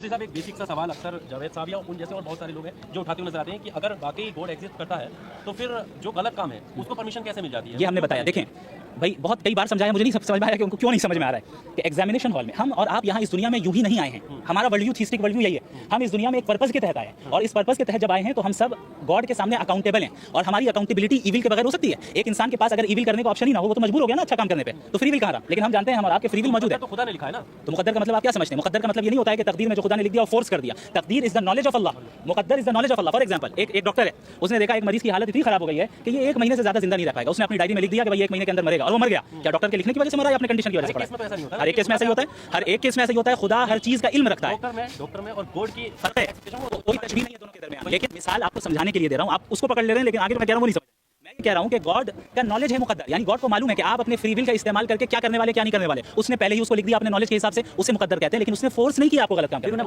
साहब एक बेसिक सा सवाल अक्सर जावेद साहब या उन जैसे और बहुत सारे लोग हैं जो उठाते हुए नजर आते हैं कि अगर वाकई गॉड एग्जिस्ट करता है तो फिर जो गलत काम है उसको परमिशन कैसे मिल जाती है? ये हमने बताया। देखें भाई, बहुत कई बार समझाया, मुझे नहीं समझ में आया कि उनको क्यों नहीं समझ में आ रहा है कि एग्जामिनेशन हॉल में हम और आप यहाँ इस दुनिया में यूं ही नहीं आए हैं। हमारा world view, theistic world view यही है। हम इस दुनिया में एक पर्पस के तहत आए हैं और इस पर्पस के तहत जब आए हैं तो हम सब गॉड के सामने अकाउंटेबल हैं और हमारी अकाउंटेबिलिटी ईविल के बगैर हो सकती है। एक इंसान के पास अगर ईविल करने का ऑप्शन ही ना हो वो तो मजबूर हो गया ना अच्छा काम करने पे, तो फ्री विल कहाँ रहा? लेकिन हम जानते हैं हमारा आपके फ्री विल मौजूद है। तो खुदा ने लिखा है ना। तो मुकद्दर का मतलब आप क्या समझते हैं? मुकद्दर का मतलब ये नहीं होता है कि तकदीर में जो खुदा ने लिख दिया और फोर्स कर दिया। तकदीर is the knowledge of Allah, Muqaddar is the knowledge of Allah. For example एक डॉक्टर है, उसने देखा एक मरीज की हालत इतनी खराब हो गई है कि ये 1 महीने से ज्यादा जिंदा नहीं रह पाएगा। उसने अपनी डायरी में लिख दिया कि भाई 1 महीने के अंदर मरेगा और वो मर गया। क्या डॉक्टर के लिखने की वजह से मरा या अपने कंडीशन की वजह से मरा? हर एक केस में ऐसा ही होता है। हर एक केस में ऐसा ही होता है। खुदा हर चीज का इल्म रखता है। डॉक्टर में और गॉड की फर्क है, कोई तशबीह नहीं है दोनों के दरमियान। लेकिन मिसाल आपको समझाने के लिए दे रहा हूं, आप उसको पकड़ ले रहे हैं लेकिन आगे मैं कह रहा हूं वो नहीं समझ। मैं ये कह रहा हूं कि गॉड का नॉलेज है मुकद्दर, यानी गॉड को मालूम है कि आप अपने फ्री विल का इस्तेमाल करके क्या करने वाले क्या नहीं करने वाले। उसने पहले ही उसको लिख दिया अपने नॉलेज के हिसाब से, उसे मुकद्दर कहते हैं। लेकिन उसने फोर्स नहीं किया आपको गलत काम करने।